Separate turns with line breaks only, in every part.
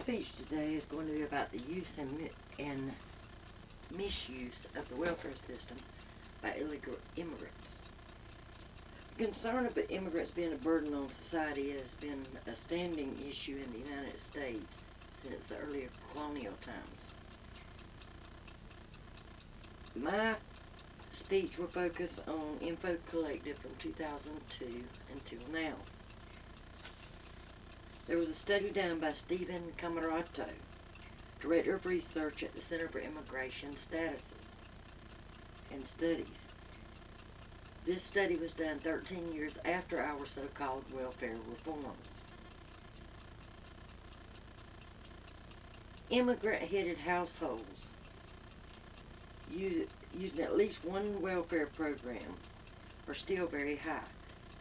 speech today is going to be about the use and misuse of the welfare system by illegal immigrants. The concern about immigrants being a burden on society has been a standing issue in the United States since the earlier colonial times. My speech will focus on info collected from 2002 until now. There was a study done by Stephen Camarato, Director of Research at the Center for Immigration Statuses and Studies. This study was done 13 years after our so-called welfare reforms. Immigrant-headed households using at least one welfare program are still very high.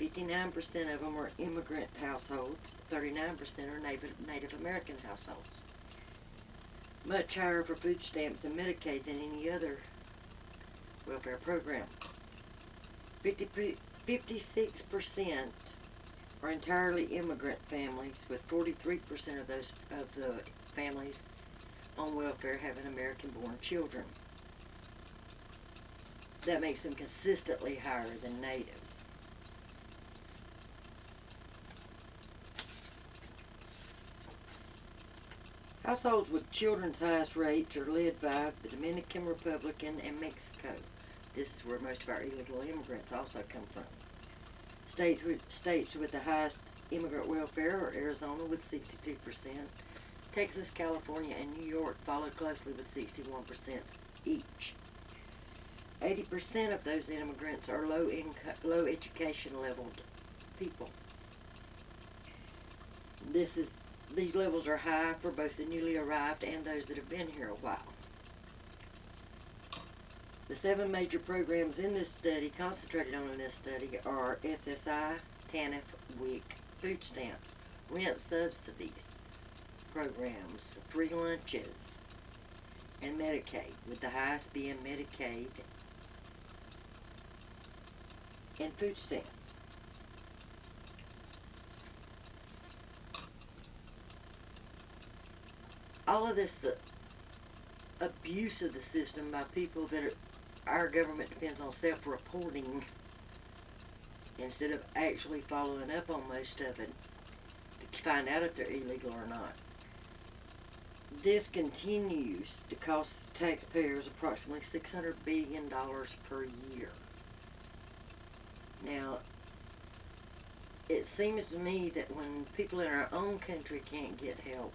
59% of them are immigrant households, 39% are Native American households. Much higher for food stamps and Medicaid than any other welfare program. 56% are entirely immigrant families, with 43% of the families on welfare having American-born children. That makes them consistently higher than natives. Households with children's highest rates are led by the Dominican Republic and Mexico. This is where most of our illegal immigrants also come from. States with the highest immigrant welfare are Arizona with 62%. Texas, California, and New York follow closely with 61% each. 80% of those immigrants are low education leveled people. These levels are high for both the newly arrived and those that have been here a while. The 7 major programs in this study, concentrated on in this study, are SSI, TANF, WIC, food stamps, rent subsidies, programs, free lunches, and Medicaid, with the highest being Medicaid and food stamps. All of this abuse of the system by people that our government depends on self-reporting instead of actually following up on most of it to find out if they're illegal or not. This continues to cost taxpayers approximately $600 billion per year. Now, it seems to me that when people in our own country can't get help,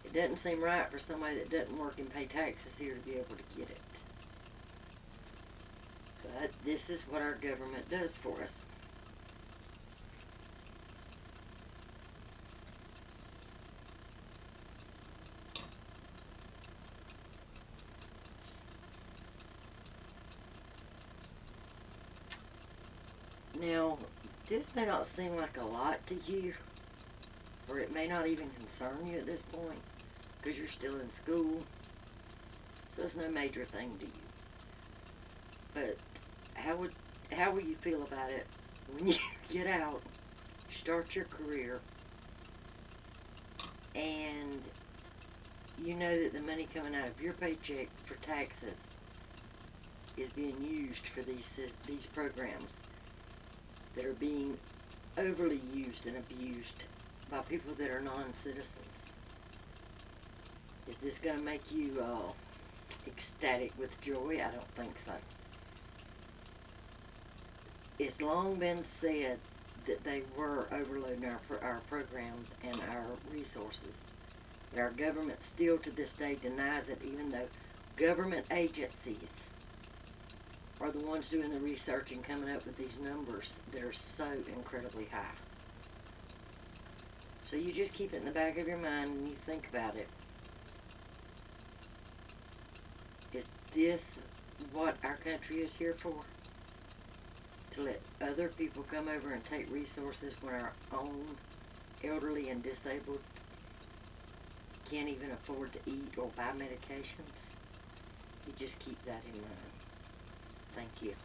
it doesn't seem right for somebody that doesn't work and pay taxes here to be able to get it. But this is what our government does for us. Now, this may not seem like a lot to you, or it may not even concern you at this point, because you're still in school, so it's no major thing to you. But how will you feel about it when you get out, start your career, and you know that the money coming out of your paycheck for taxes is being used for these programs that are being overly used and abused by people that are non-citizens? Is this going to make you ecstatic with joy? I don't think so. It's long been said that they were overloading our programs and our resources. But our government still to this day denies it, even though government agencies are the ones doing the research and coming up with these numbers that are so incredibly high. So you just keep it in the back of your mind when you think about it. Is this what our country is here for? To let other people come over and take resources when our own elderly and disabled can't even afford to eat or buy medications? You just keep that in mind. Thank you.